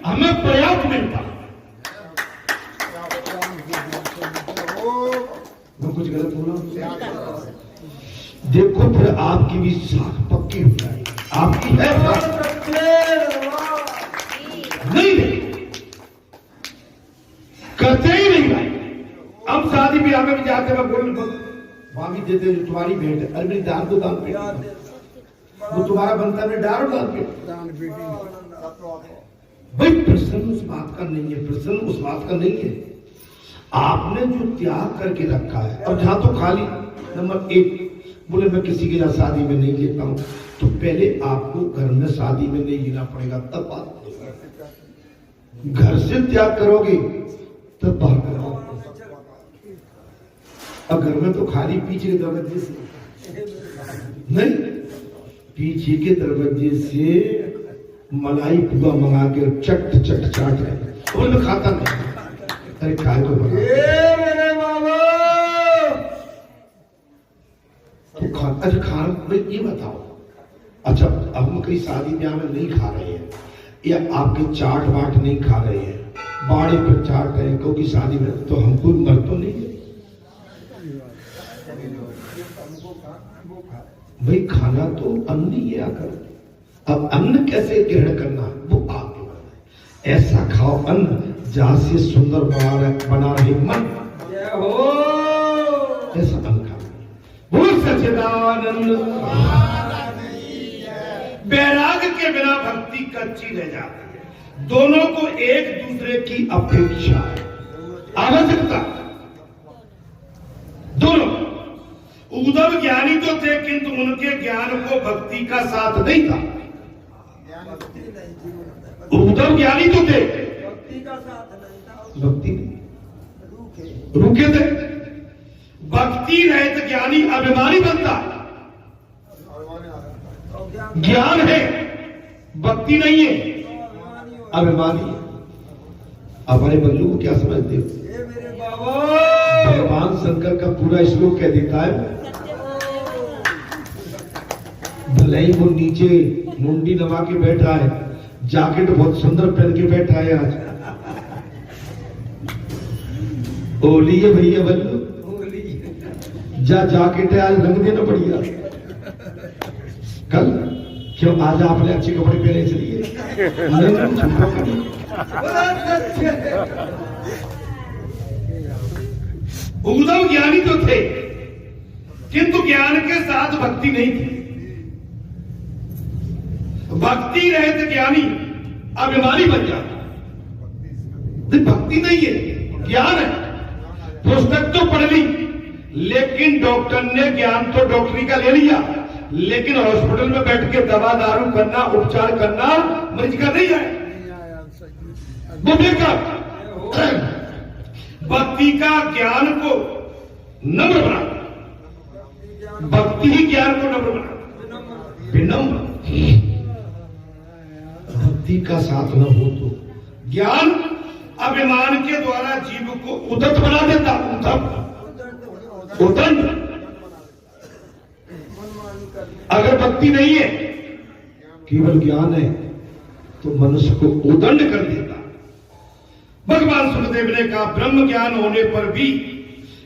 हमें पर्याप्त मिलता। मैं कुछ गलत बोला? देखो फिर आपकी भी साख पक्की हो जाएगी। आपकी है नहीं करते ही नहीं भाई। अब शादी ब्याह में भी जाते मैं बोल भाभी देते जो तुम्हारी भेंट है। अरे मेरी दान दो, दान पे वो तुम्हारा बनता है, डालो दान पे। भाई प्रश्न उस बात का नहीं है, प्रश्न उस बात का नहीं है। आपने जो त्याग करके रखा है। अब जहां तो खाली नंबर 1 बोले मैं किसी के यहाँ शादी में नहीं लेता हूं, तो पहले आपको घर में शादी में नहीं लेना पड़ेगा, तब बात। घर से त्याग करोगे तब बाहर करोगे। अब घर में तो खाली पीछे के दरवाजे से नहीं, पीछे के दरवाजे से मलाई पुआ मंगा के चट चट चाट रहे, मैं खाता नहीं। अरे काय को बना मेरे बाबा तो खा। अच्छा खाना भाई ये बताओ, अच्छा अब हम कहीं शादी ब्याह में नहीं खा रहे हैं या आपके चाट वाट नहीं खा रहे हैं, बाड़े पर चाट रहे हैं क्योंकि शादी में, तो हमको मर तो नहीं है भाई। खाना तो अन्न ही है आकर। अब अन्न कैसे ग्रहण करना वो आपके बात है। ऐसा खाओ अन्न जहां से सुंदर बना रहे मन, ऐसा अन्न खाओ। वो सच्चिदानंद वैराग्य के बिना भक्ति कच्ची रह जाती है। दोनों को एक दूसरे की अपेक्षा है, आवश्यकता। दोनों उद्धव ज्ञानी तो थे किंतु उनके ज्ञान को भक्ति का साथ नहीं था। उद्धव ज्ञानी तो थे, भक्ति नहीं, रुके थे। भक्ति रहित ज्ञानी अभिमानी बनता है। ज्ञान है, भक्ति नहीं है, अभिमानी है। हमारे बल्लू को क्या समझते हो? भगवान शंकर का पूरा श्लोक कह देता है। भले ही वो नीचे मुंडी नवा के बैठा है, जैकेट बहुत सुंदर पहन के बैठा है आज। होली है भैया बल्लू, जैकेट है आज, रंग देना बढ़िया। कल क्यों आज आपने अच्छे कपड़े पहने इसलिए उद्धव ज्ञानी तो थे किंतु ज्ञान के साथ भक्ति नहीं थी। भक्ति रहित ज्ञानी अभिमानी बन जाता। भक्ति नहीं है, ज्ञान है। पुस्तक तो पढ़ ली, लेकिन डॉक्टर ने ज्ञान तो डॉक्टरी का ले लिया, लेकिन हॉस्पिटल में बैठ के दवा दारू करना, उपचार करना मरीज का नहीं है। वो बेकार। भक्ति का ज्ञान को नम्र बना, भक्ति ही ज्ञान को नम्र बना, विनम्र। भक्ति का साथ न हो तो ज्ञान अभिमान के द्वारा जीव को उदत बना देता। उदंड। अगर भक्ति नहीं है, केवल ज्ञान है, तो मनुष्य को उदंड कर देता। भगवान सुखदेव ने कहा ब्रह्म ज्ञान होने पर भी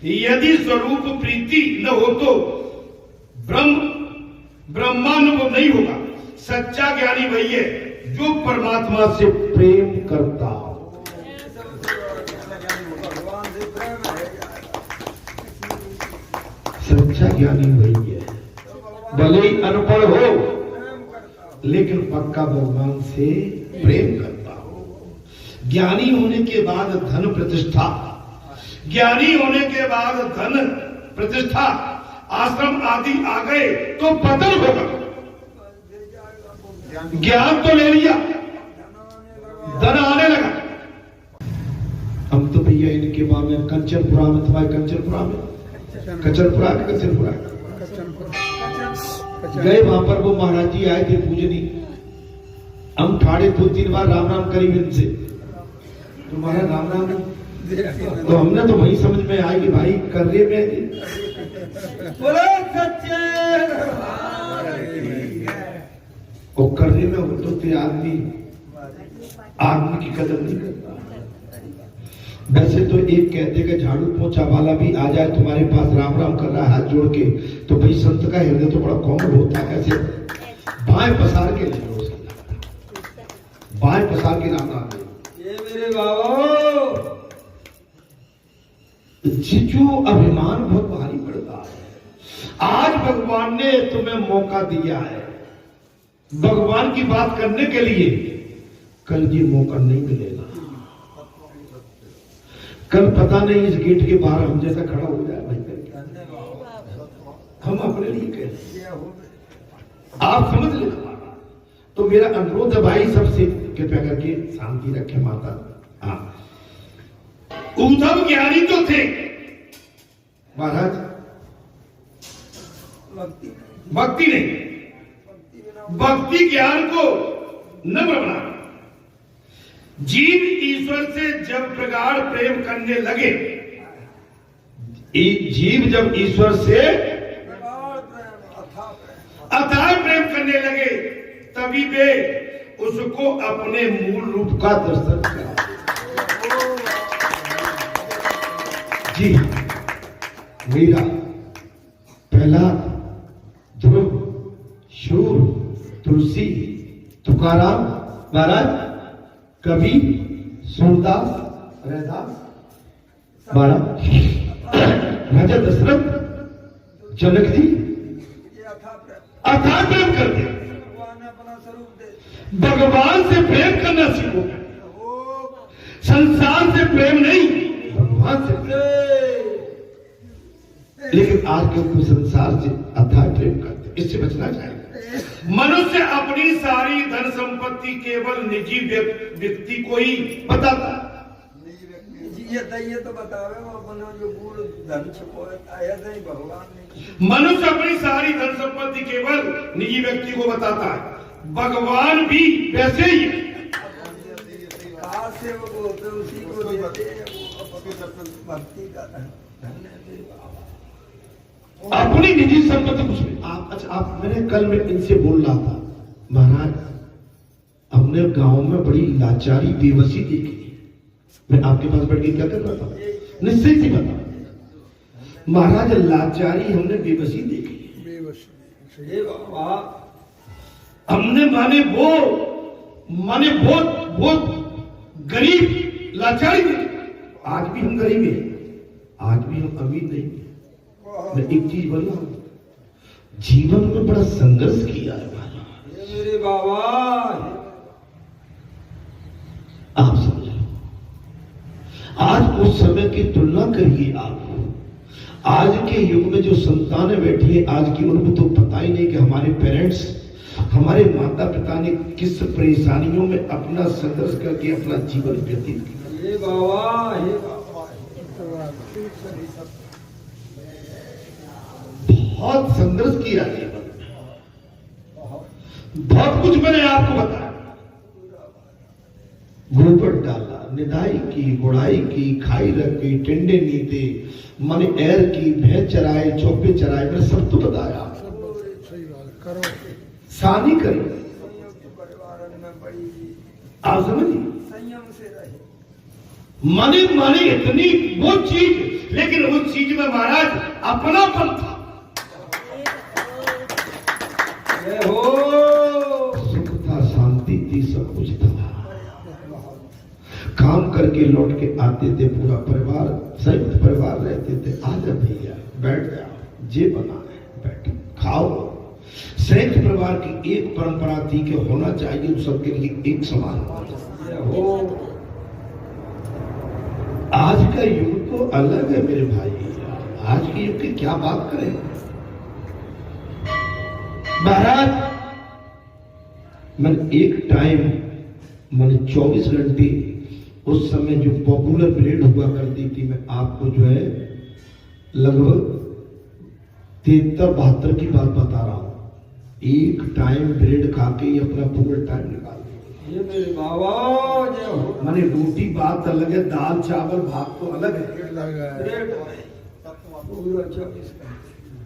यदि स्वरूप प्रीति न हो तो ब्रह्मानुभव नहीं होगा। सच्चा ज्ञानी वही है जो परमात्मा से प्रेम करता हो। सच्चा ज्ञानी वही है, भले ही अनपढ़ हो लेकिन पक्का भगवान से प्रेम करता हो। ज्ञानी होने के बाद धन प्रतिष्ठा, ज्ञानी होने के बाद धन प्रतिष्ठा आश्रम आदि आ गए तो पतन होगा। ज्ञान तो ले लिया, धन आने लगा। हम तो भैया इनके बाद में कंचनपुरा में, तुम्हारे कंचनपुरा में, कंचनपुरा गए, वहां पर वो महाराज जी आए थे पूजनी। हम ठाड़े 2-3 बार राम राम करी इनसे, तुम्हारा राम राम, तो हमने तो वही समझ में आया कि भाई कर्रे में बोलो सच्चे वो कर्रे में हो तो आदमी आदमी की कदर नहीं करता। वैसे तो एक कहते कि झाड़ू पोछा वाला भी आ जाए तुम्हारे पास राम राम कर रहा है हाथ जोड़ के, तो भाई संत का हृदय तो बड़ा कोमल होता है, ऐसे बाएं पसार के ले लो उसकी, बाएं पसार के राम राम। ये मेरे बाबा जीजू अभिमान बहुत भारी पड़ता है। आज भगवान ने तुम्हें मौका दिया है भगवान की बात करने के लिए, कल ये मौका नहीं मिलेगा। कल पता नहीं इस गेट के बाहर हम जैसा खड़ा हो जाए भाई करके, हम अपने लिए कह रहे हैं, आप समझ ले। तो मेरा अनुरोध है भाई सबसे, कृपया करके शांति रखे माता। हाँ, उद्धव ज्ञानी तो थे महाराज, भक्ति नहीं, भक्ति ज्ञान को नम्र बना। जीव ईश्वर से जब प्रगाढ़ प्रेम करने लगे, जीव जब ईश्वर से अथाह प्रेम करने लगे, तभी वे उसको अपने मूल रूप का दर्शन करा। जी, मीरा, प्रहलाद, ध्रुव, शूर, तुलसी, तुकाराम महाराज, कबीर, सूरदास, रैदास महाराज, राजा दशरथ, जनक जी अथाह प्रेम करते। भगवान से प्रेम करना सीखो, संसार से प्रेम नहीं, भगवान से प्रेम। लेकिन आज के लोग संसार से अथाह प्रेम करते, इससे बचना चाहिए। मनुष्य अपनी सारी धन संपत्ति केवल निजी व्यक्ति को ही बताता है। ये तो बतावे वो अपना जो गुण धन छुपाता है नहीं भगवान ने। मनुष्य अपनी सारी धन संपत्ति केवल निजी व्यक्ति को बताता है, भगवान भी वैसे ही है। से वो बोलते उसी को देते हैं, भक्ति का धन। अपनी निजी संपत्ति कुछ नहीं। आप अच्छा, आप मैंने कल में इनसे बोल रहा था महाराज, हमने गांव में बड़ी लाचारी बेबसी देखी। मैं आपके पास बैठ के क्या कर रहा था, निश्चय सी बता महाराज, लाचारी हमने बेबसी देखी। हमने माने बहुत गरीब लाचारी देखी। आज भी हम गरीब हैं, आज भी हम अमीर नहीं हैं। मैं एक चीज बोल रहा हूं, जीवन में बड़ा संघर्ष किया है महाराज। मेरे बाबा आप समझो, आज उस समय की तुलना करिए आप, आज के युग में जो संतानें बैठी है आज की, उनको तो पता ही नहीं कि हमारे पेरेंट्स, हमारे माता पिता ने किस परेशानियों में अपना संघर्ष करके अपना जीवन व्यतीत किया। हे बाबा, बहुत संघर्ष किया जीवन में, बहुत कुछ मैंने आपको बताया। गोबर डाला, निदाई की, गुड़ाई की, खाई रख गई, टिंडे नीते, मन एर की, भैंस चराए, चौपे चराए, मैंने सब तो बताया। सानी करी, आप समझिए, संयम से रहे। माने इतनी वो चीज, लेकिन उस चीज में महाराज अपनापन था। सुख था, शांति थी, सब कुछ था। काम करके लौट के आते थे, पूरा परिवार, संयुक्त परिवार रहते थे। आजा भैया बैठ जाओ, जे बना है बैठ खाओ। संयुक्त परिवार की एक परंपरा थी कि होना चाहिए सबके लिए एक समान हो। आज का युग तो अलग है मेरे भाई, आज के युग की क्या बात करें महाराज। मैंने एक टाइम, मैंने 24 घंटे उस समय जो पॉपुलर ब्रेड हुआ करती थी, मैं आपको जो है लगभग 73-72 की बात बता रहा हूं। एक टाइम ब्रेड खा के ही अपना पूरा टाइम निकाल दिया। ये मेरे बाबा, माने रोटी बात अलग है, दाल चावल भात तो अलग है।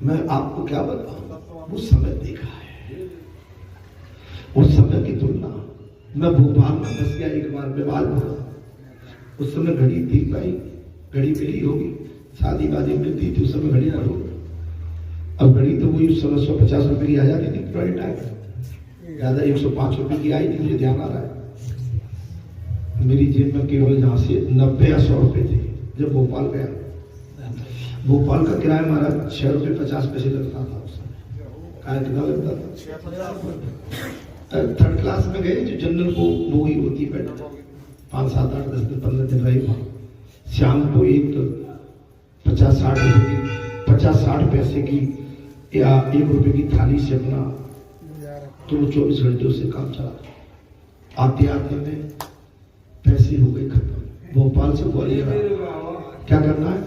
मैं आपको क्या बताऊं, उस समय देखा है, उस समय की तुलना मैं भोपाल में बस गया एक बार विवाद हुआ, उस समय घड़ी थी भाई, घड़ी मिली होगी, शादी वादी मिलती थी उस समय घड़ी पढ़ो। अब घड़ी तो वही उस समय 150 रुपए की आ जाती थी पुराने टाइम, ज्यादा 105 रुपए की आई थी, मुझे ध्यान आ रहा है। मेरी जेब में केवल जहाँ से 90 या 100 रुपए थे। जब भोपाल गया, भोपाल का किराया हमारा 6 रुपए 50 पैसे लगता था उस समय। किराया कितना लगता था? थर्ड क्लास में गए, जो जनरल को बोगी होती है, बैठ 5, 7, 8, 10 दिन 15 दिन रहे वहाँ। शाम को एक 50-60 पैसे की या 1 रुपए की थाली से अपना तो 24 घंटे उससे काम चला। आते आते में पैसे हो गए खत्म। भोपाल से ग्वालियर क्या करना है?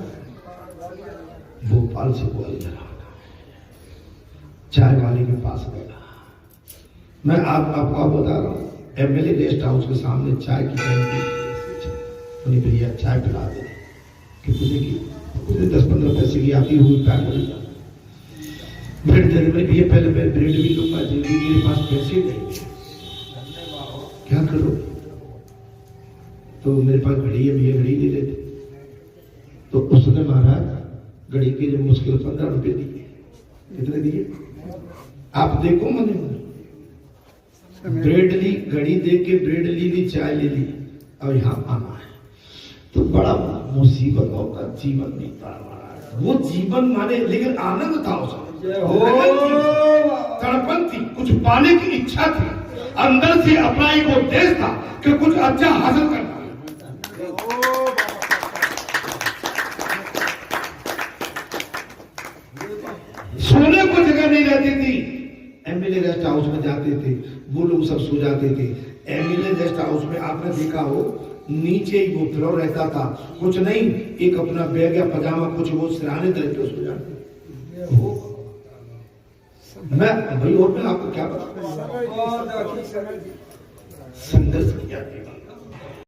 भोपाल से ग्वालियर आना, चाय वाले के पास गया। मैं आपको बता रहा हूँ, एमएलए गेस्ट हाउस के सामने चाय की कैंटीन, भैया चाय पिला दे कि तुझे 10-15 पैसे की आती हुई पैक हो जाए। ब्रेड दे में भैया पहले मैं ब्रेड भी लूंगा, जल्दी मेरे पास पैसे नहीं, क्या करो? तो मेरे पास घड़ी है भैया, घड़ी दे देते। तो उसने महाराज घड़ी के लिए मुश्किल 15 रुपए दिए। कितने दिए आप देखो? मैंने ब्रेड ली, घड़ी दे के ब्रेड ली, चाय ले ली, अब यहाँ आना है। तो बड़ा मुसीबतों का जीवन बीता महाराज। वो जीवन माने, लेकिन आनंद था उसमें, तड़पन थी, कुछ पाने की इच्छा थी, अंदर से अपना एक उद्देश्य था कि कुछ अच्छा हासिल करना। सोने को जगह नहीं रहती थी। एमएलए गेस्ट हाउस में जाते थे, वो लोग सब सो जाते थे। एमएलए गेस्ट हाउस में आपने देखा हो, नीचे ही वो फ्लोर रहता था, कुछ नहीं, एक अपना बैग या पजामा कुछ वो सिराने तरीके सो जाते। मैं भाई और मैं आपको क्या बताऊं, संघर्ष किया।